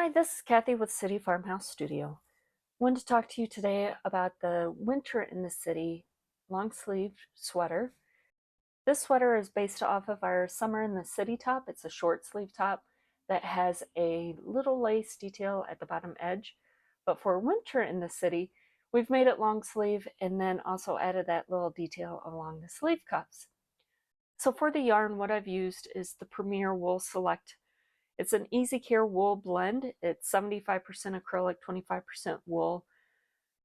Hi, this is Cathy with City Farmhouse Studio. I wanted to talk to you today about the Winter in the City long sleeve sweater. This sweater is based off of our Summer in the City top. It's a short sleeve top that has a little lace detail at the bottom edge. But for Winter in the City, we've made it long sleeve and then also added that little detail along the sleeve cuffs. So for the yarn, what I've used is the Premier Wool Select. It's an easy care wool blend. It's 75% acrylic, 25% wool.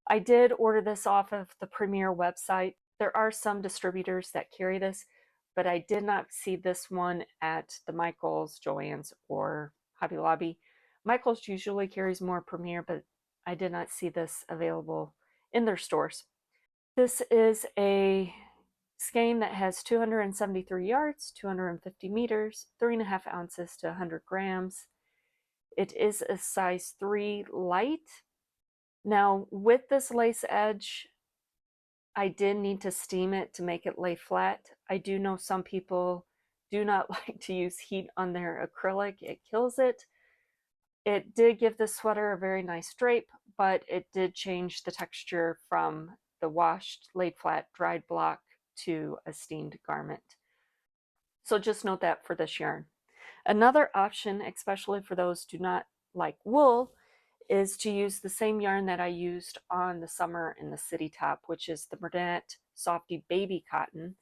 I did order this off of the Premier website. There are some distributors that carry this, but I did not see this one at the Michaels, Joann's, or Hobby Lobby. Michaels usually carries more Premier, but I did not see this available in their stores. This is a skein that has 273 yards, 250 meters, 3.5 ounces to 100 grams. It is a size 3 light. Now, with this lace edge, I did need to steam it to make it lay flat. I do know some people do not like to use heat on their acrylic. It kills it. It did give the sweater a very nice drape, but it did change the texture from the washed, laid flat, dried block to a steamed garment. So just note that for this yarn. Another option, especially for those who do not like wool, is to use the same yarn that I used on the Summer in the City top, which is the Bernat Softy Baby Cotton.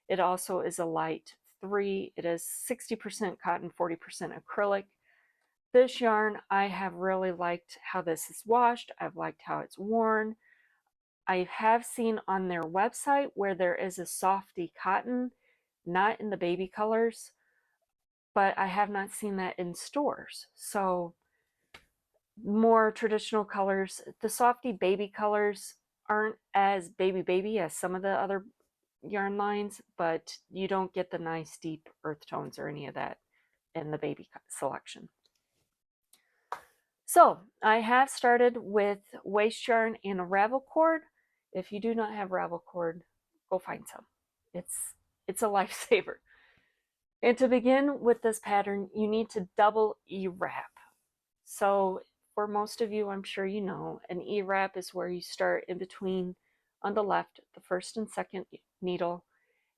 It also is a light 3. It is 60% cotton, 40% acrylic. This yarn, I have really liked how this is washed. I've liked how it's worn. I have seen on their website where there is a softy cotton, not in the baby colors, but I have not seen that in stores. So more traditional colors. The softy baby colors aren't as baby as some of the other yarn lines, but you don't get the nice deep earth tones or any of that in the baby selection. So I have started with waste yarn and a ravel cord. If you do not have ravel cord, go find some. It's a lifesaver. And to begin with this pattern, you need to double E-wrap. So for most of you, I'm sure you know, an E-wrap is where you start in between on the left, the first and second needle,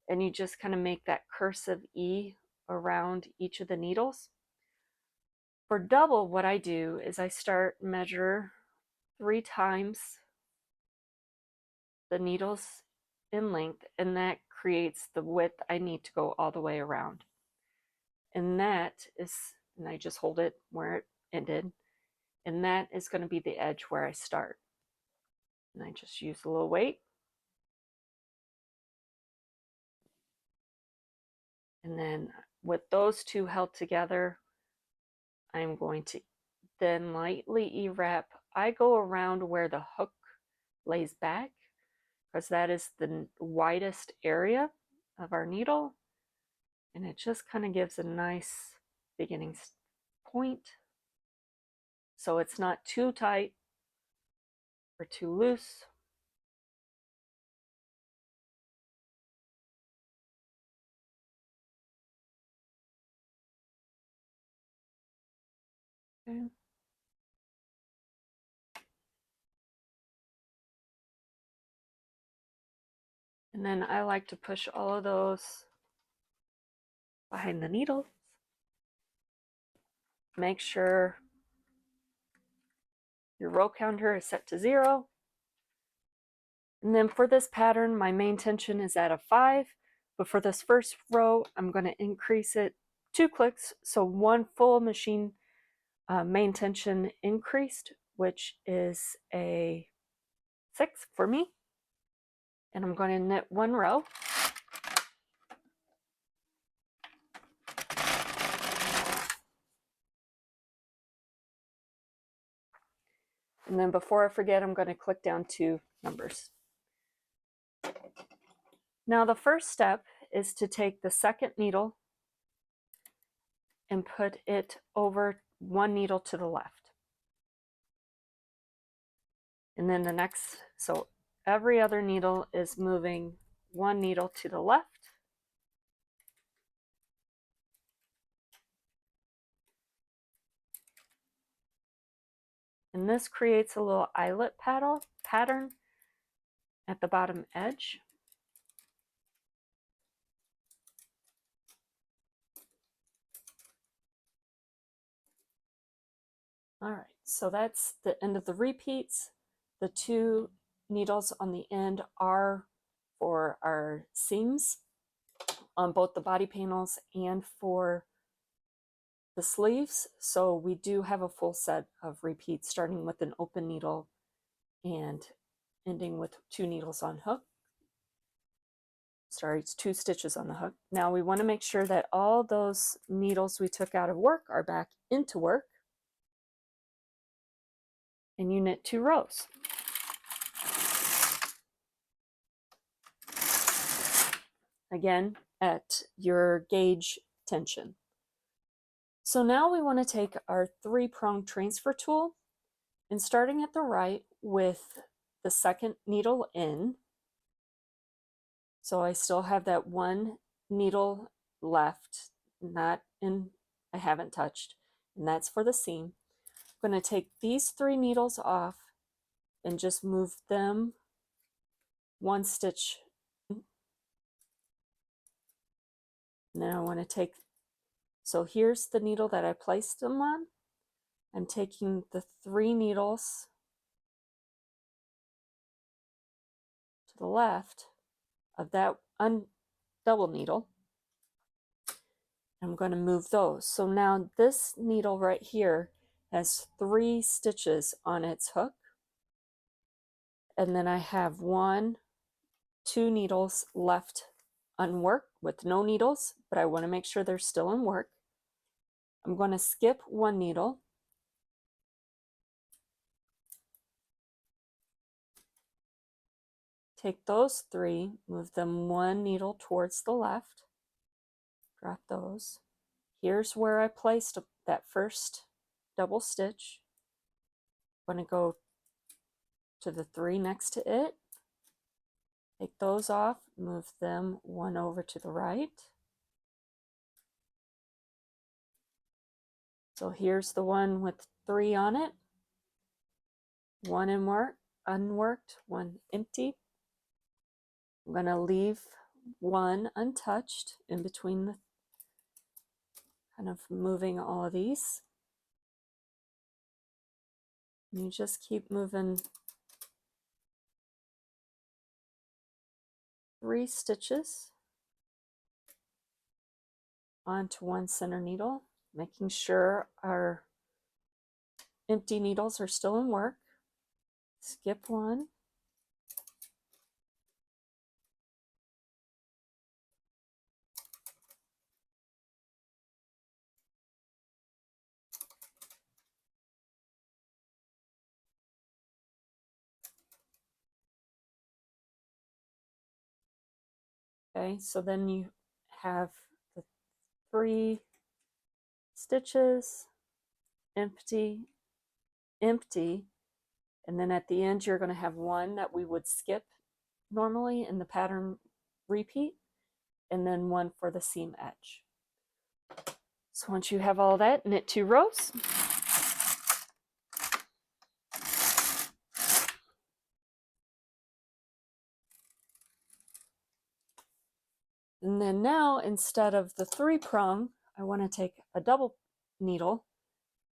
and you just kind of make that cursive E around each of the needles. For double, what I do is I measure 3 times the needles in length, and that creates the width I need to go all the way around. And I just hold it where it ended, and that is going to be the edge where I start. And I just use a little weight. And then with those two held together, I'm going to then lightly E-wrap. I go around where the hook lays back, because that is the widest area of our needle, and it just kind of gives a nice beginning point, so it's not too tight or too loose. Okay. And then I like to push all of those behind the needle. Make sure your row counter is set to 0. And then for this pattern, my main tension is at a 5, but for this first row, I'm going to increase it 2 clicks, so 1 full machine main tension increased, which is a 6 for me. And I'm going to knit 1 row. And then before I forget, I'm going to click down 2 numbers. Now the first step is to take the second needle and put it over 1 needle to the left. And then the next, so every other needle is moving 1 needle to the left. And this creates a little eyelet pattern at the bottom edge. All right, so that's the end of the repeats. The 2 needles on the end are for our seams on both the body panels and for the sleeves. So we do have a full set of repeats, starting with an open needle and ending with 2 needles on hook. Sorry, it's 2 stitches on the hook. Now we want to make sure that all those needles we took out of work are back into work, and you knit 2 rows. Again, at your gauge tension. So now we want to take our 3-prong transfer tool, and starting at the right with the 2nd needle in, so I still have that 1 needle left, not in, I haven't touched, and that's for the seam. I'm going to take these 3 needles off and just move them 1 stitch. Now I want to take, so here's the needle that I placed them on. I'm taking the 3 needles to the left of that double needle. I'm going to move those. So now this needle right here has 3 stitches on its hook. And then I have 2 needles left unworked with no needles, but I want to make sure they're still in work. I'm going to skip 1 needle. Take those 3, move them 1 needle towards the left, drop those. Here's where I placed that first double stitch. I'm going to go to the 3 next to it, take those off, move them 1 over to the right. So here's the one with 3 on it, 1 in work, unworked, 1 empty. I'm going to leave 1 untouched in between the, kind of moving all of these. You just keep moving 3 stitches onto 1 center needle, making sure our empty needles are still in work. Skip 1. Okay, so then you have the 3 stitches, empty, empty, and then at the end you're going to have 1 that we would skip normally in the pattern repeat, and then 1 for the seam edge. So once you have all that, knit 2 rows. And then now, instead of the 3-prong, I want to take a double needle.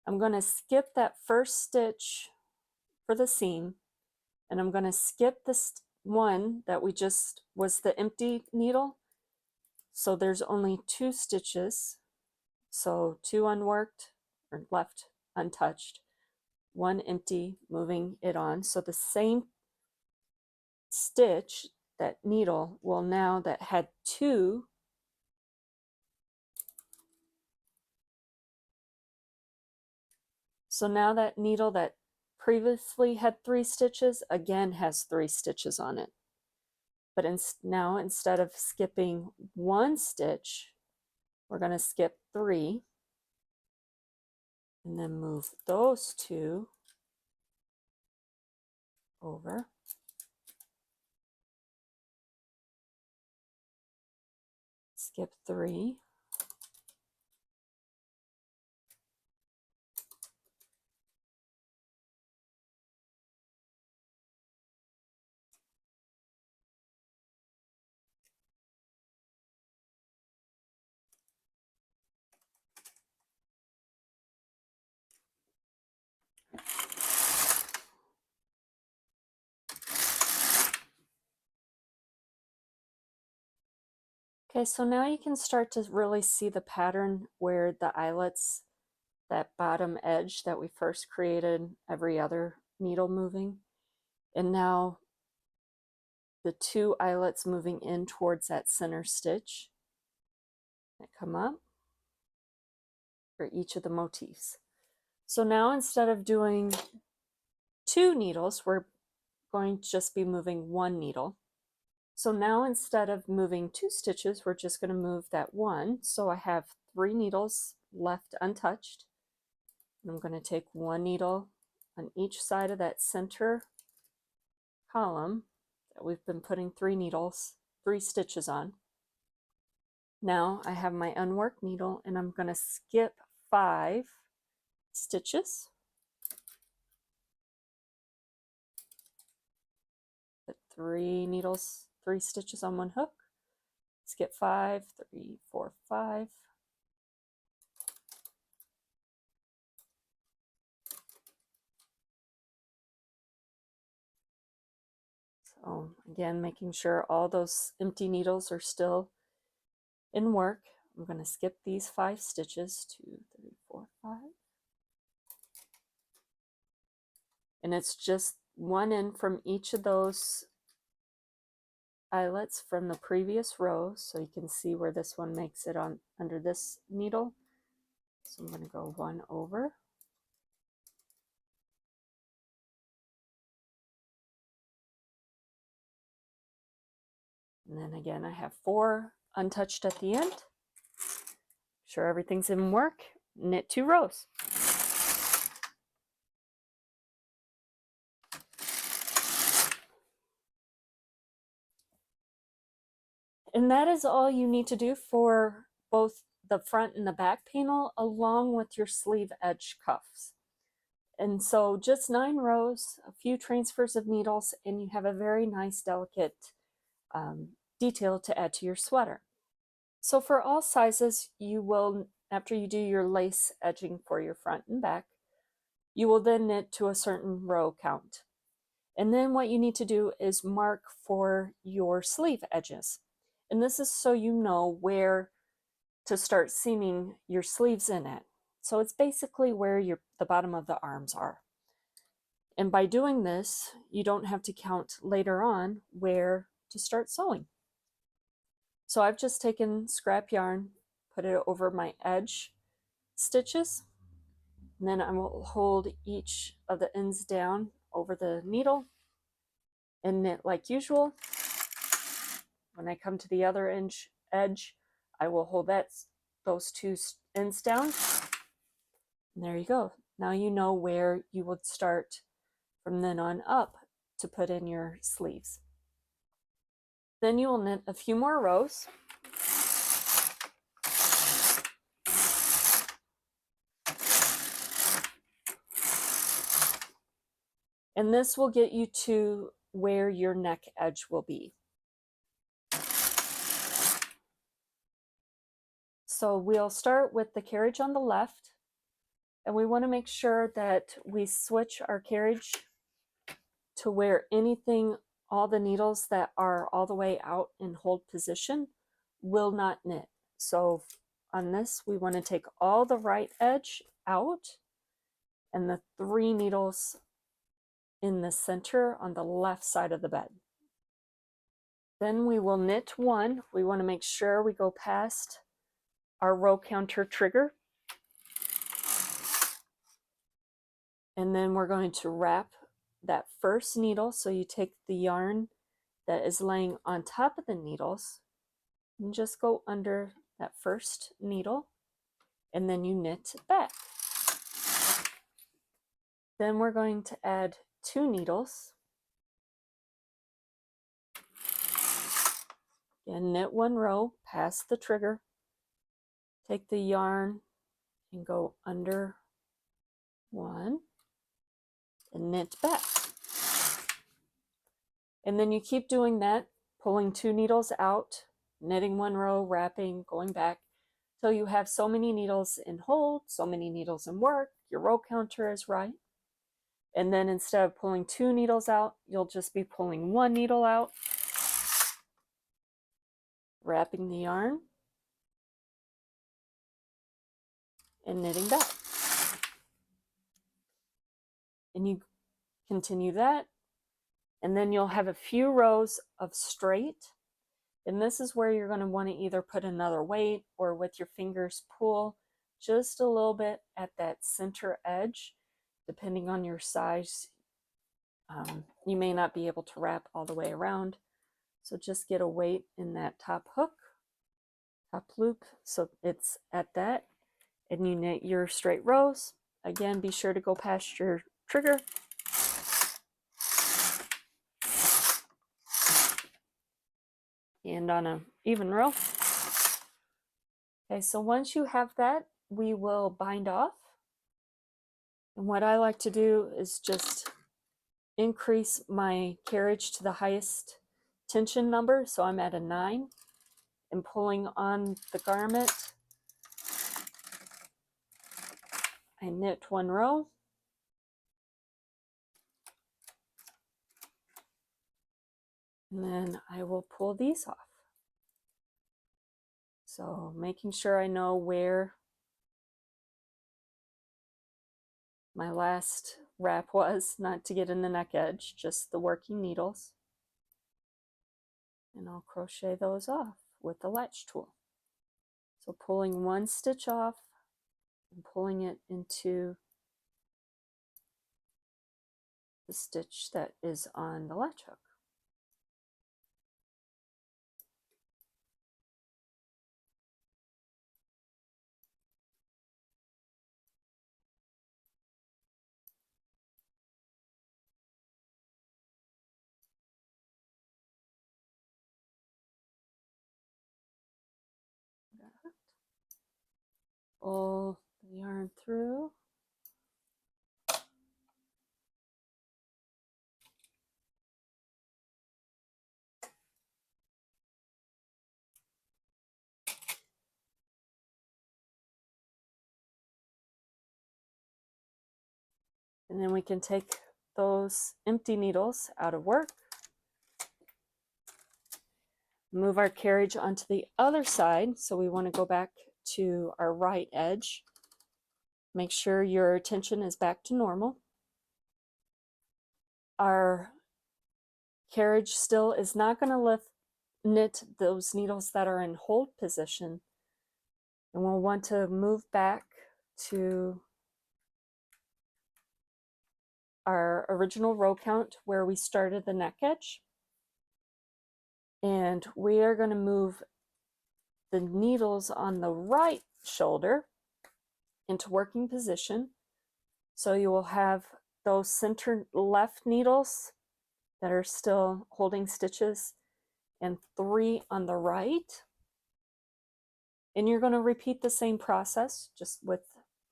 I'm going to skip that first stitch for the seam, and I'm going to skip this 1 that we just was the empty needle. So there's only 2 stitches. So 2 unworked or left untouched, 1 empty, moving it on. So the same stitch, that needle will now, that had 2, so now that needle that previously had 3 stitches again has 3 stitches on it. But now instead of skipping 1 stitch, we're going to skip 3 and then move those 2 over. Skip 3. Okay, so now you can start to really see the pattern where the eyelets, that bottom edge that we first created, every other needle moving, and now the two eyelets moving in towards that center stitch that come up for each of the motifs. So now instead of doing 2 needles, we're going to just be moving 1 needle. So now instead of moving 2 stitches, we're just going to move that 1. So I have 3 needles left untouched. And I'm going to take 1 needle on each side of that center column that we've been putting 3 stitches on. Now I have my unworked needle and I'm going to skip 5 stitches. Put 3 stitches on 1 hook. Skip 5, 3, 4, 5. So again, making sure all those empty needles are still in work. I'm going to skip these 5 stitches, 2, 3, 4, 5. And it's just 1 in from each of those eyelets from the previous row, so you can see where this one makes it on under this needle. So I'm going to go 1 over. And then again, I have 4 untouched at the end. Make sure everything's in work. Knit 2 rows. And that is all you need to do for both the front and the back panel, along with your sleeve edge cuffs. And so just 9 rows, a few transfers of needles, and you have a very nice, delicate detail to add to your sweater. So for all sizes, you will, after you do your lace edging for your front and back, you will then knit to a certain row count. And then what you need to do is mark for your sleeve edges. And this is so you know where to start seaming your sleeves in at. So it's basically where the bottom of the arms are. And by doing this, you don't have to count later on where to start sewing. So I've just taken scrap yarn, put it over my edge stitches, and then I will hold each of the ends down over the needle and knit like usual. When I come to the other edge, I will hold those 2 ends down. And there you go. Now you know where you would start from then on up to put in your sleeves. Then you will knit a few more rows. And this will get you to where your neck edge will be. So we'll start with the carriage on the left, and we want to make sure that we switch our carriage to where all the needles that are all the way out in hold position will not knit. So on this, we want to take all the right edge out and the 3 needles in the center on the left side of the bed. Then we will knit 1. We want to make sure we go past our row counter trigger. And then we're going to wrap that first needle. So you take the yarn that is laying on top of the needles and just go under that first needle, and then you knit back. Then we're going to add 2 needles. Again, knit 1 row past the trigger, take the yarn and go under 1 and knit back. And then you keep doing that, pulling 2 needles out, knitting 1 row, wrapping, going back, till you have so many needles in hold, so many needles in work, your row counter is right. And then instead of pulling 2 needles out, you'll just be pulling 1 needle out. wrapping the yarn and knitting back. And you continue that, and then you'll have a few rows of straight, and this is where you're going to want to either put another weight or with your fingers pull just a little bit at that center edge, depending on your size. You may not be able to wrap all the way around, so just get a weight in that top hook, top loop, so it's at that, and you knit your straight rows. Again, be sure to go past your trigger. And on an even row. Okay, so once you have that, we will bind off. And what I like to do is just increase my carriage to the highest tension number. So I'm at a 9 and pulling on the garment. I knit one row. And then I will pull these off. So making sure I know where my last wrap was, not to get in the neck edge, just the working needles. And I'll crochet those off with the latch tool. So pulling one stitch off and pulling it into the stitch that is on the latch hook. Pull the yarn through. And then we can take those empty needles out of work. Move our carriage onto the other side. So we want to go back to our right edge. Make sure your tension is back to normal. Our carriage still is not going to knit those needles that are in hold position. And we'll want to move back to our original row count where we started the neck edge. And we are going to move the needles on the right shoulder into working position. So you will have those center left needles that are still holding stitches and 3 on the right. And you're going to repeat the same process, just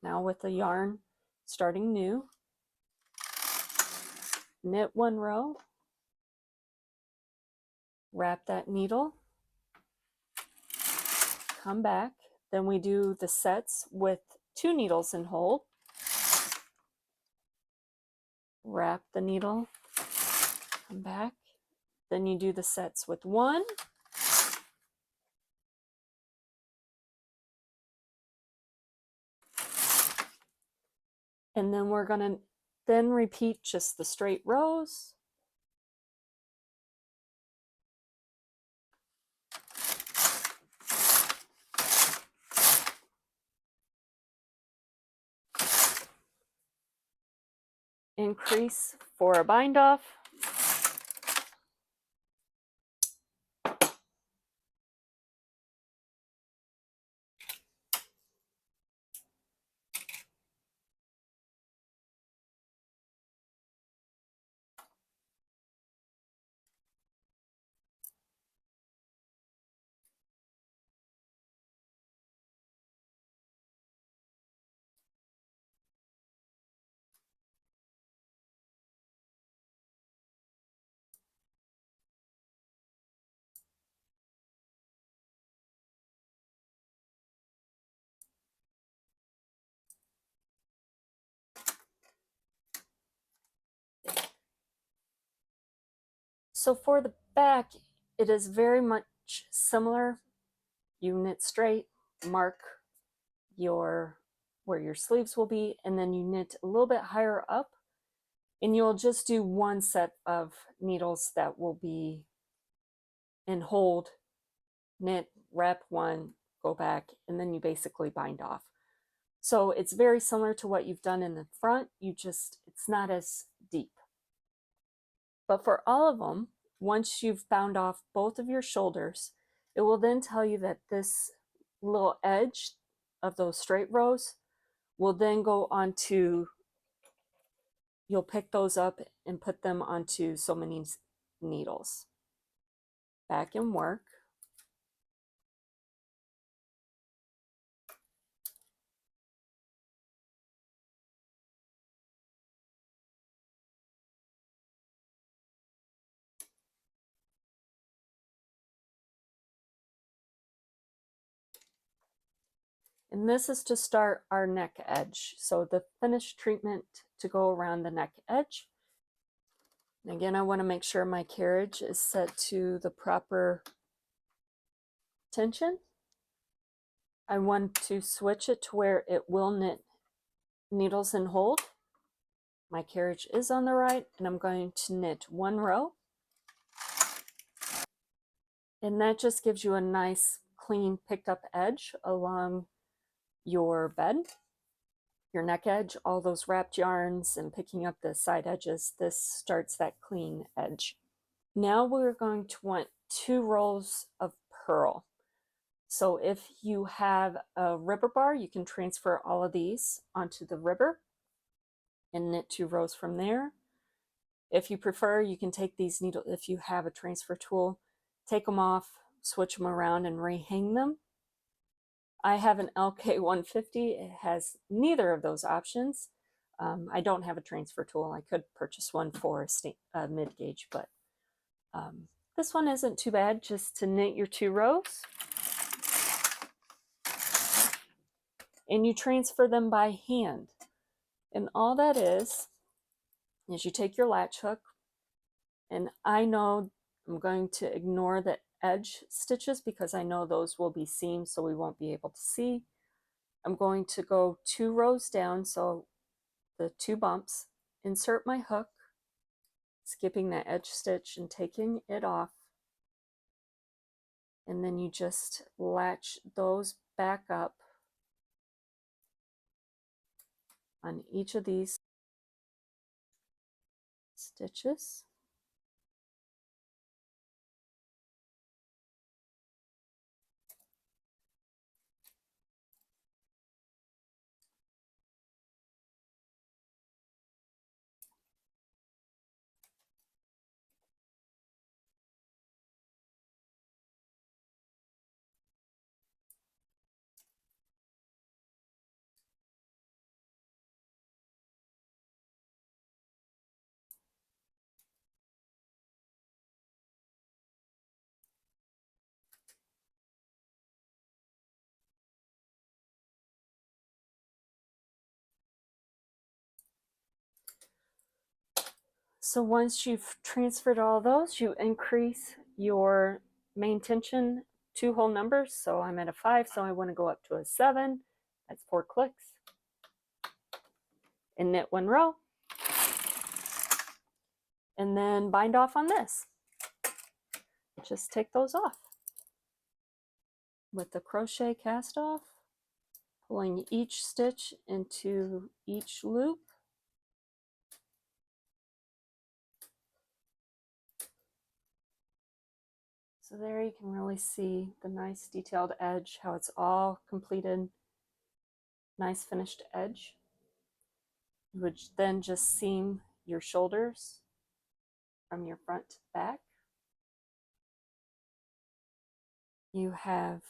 now with the yarn starting new. Knit one row, wrap that needle, come back. Then we do the sets with 2 needles in hold. Wrap the needle, come back. Then you do the sets with 1. And then we're going to then repeat just the straight rows. Increase for a bind off. So for the back, it is very much much similar. You knit straight, mark where your sleeves will be, and then you knit a little bit higher up, and you'll just do one set of needles that will be and hold, knit, wrap one, go back, and then you basically bind off. So it's very similar to what you've done in the front, it's not as deep. But for all of them, once you've bound off both of your shoulders, it will then tell you that this little edge of those straight rows will then go onto, you'll pick those up and put them onto so many needles. Back and work. And this is to start our neck edge. So the finished treatment to go around the neck edge. And again, I want to make sure my carriage is set to the proper tension. I want to switch it to where it will knit needles and hold. My carriage is on the right, and I'm going to knit one row. And that just gives you a nice, clean, picked up edge along your bed, your neck edge, all those wrapped yarns and picking up the side edges. This starts that clean edge. Now we're going to want 2 rows of purl. So if you have a ribber bar, you can transfer all of these onto the ribber and knit 2 rows from there. If you prefer, you can take these needles, if you have a transfer tool, take them off, switch them around and rehang them. I have an LK150. It has neither of those options. I don't have a transfer tool. I could purchase one for a mid-gauge, but this one isn't too bad. Just to knit your 2 rows. And you transfer them by hand. And all that is you take your latch hook, and I know I'm going to ignore the edge stitches because I know those will be seams, so we won't be able to see. I'm going to go 2 rows down, so the 2 bumps, insert my hook, skipping that edge stitch and taking it off, and then you just latch those back up on each of these stitches. So once you've transferred all those, you increase your main tension 2 whole numbers. So I'm at a 5, so I want to go up to a 7. That's 4 clicks. And knit 1 row. And then bind off on this. Just take those off with the crochet cast off, pulling each stitch into each loop. So there you can really see the nice detailed edge, how it's all completed, nice finished edge. You would then just seam your shoulders from your front to back. You have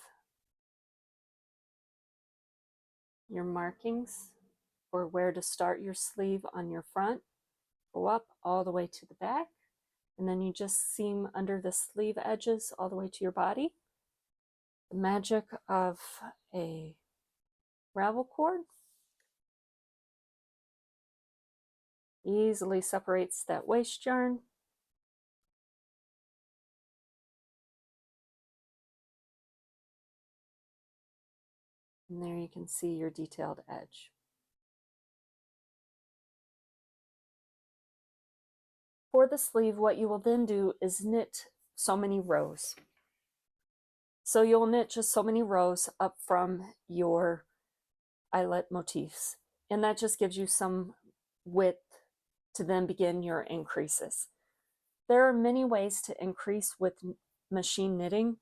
your markings for where to start your sleeve on your front, go up all the way to the back, and then you just seam under the sleeve edges all the way to your body. The magic of a ravel cord easily separates that waste yarn. And there you can see your detailed edge. For the sleeve, what you will then do is knit so many rows. So you'll knit just so many rows up from your eyelet motifs, and that just gives you some width to then begin your increases. There are many ways to increase with machine knitting.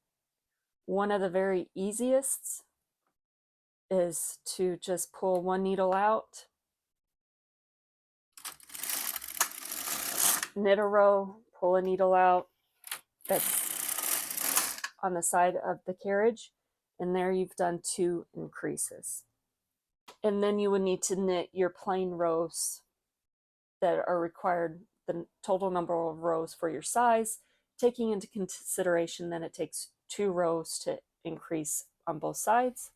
One of the very easiest is to just pull one needle out, knit a row, pull a needle out that's on the side of the carriage, and there you've done 2 increases. And then you would need to knit your plain rows that are required, the total number of rows for your size, taking into consideration that it takes 2 rows to increase on both sides.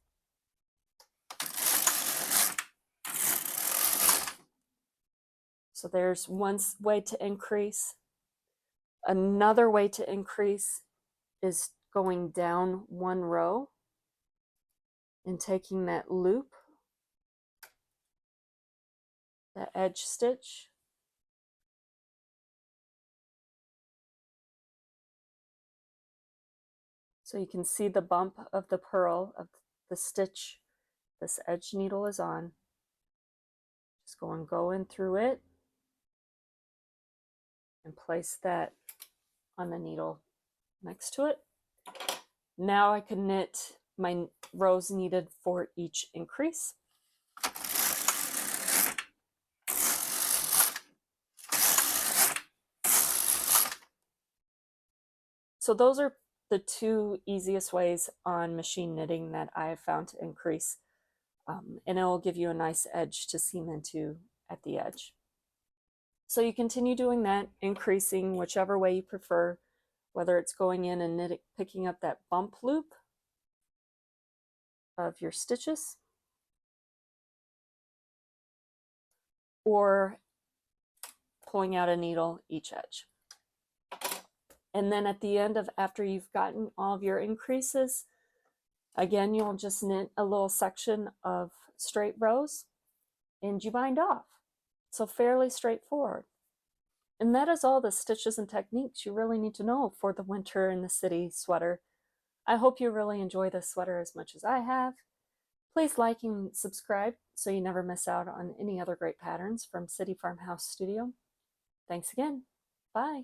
So there's one way to increase. Another way to increase is going down 1 row and taking that loop, that edge stitch, so you can see the bump of the purl of the stitch this edge needle is on. Just go in through it and place that on the needle next to it. Now I can knit my rows needed for each increase. So those are the 2 easiest ways on machine knitting that I have found to increase, and it will give you a nice edge to seam into at the edge. So you continue doing that, increasing whichever way you prefer, whether it's going in and knitting, picking up that bump loop of your stitches, or pulling out a needle each edge. And then at the end of, after you've gotten all of your increases, again, you'll just knit a little section of straight rows and you bind off. So fairly straightforward. And that is all the stitches and techniques you really need to know for the winter in the city sweater. I hope you really enjoy this sweater as much as I have. Please like and subscribe so you never miss out on any other great patterns from City Farmhouse Studio. Thanks again. Bye.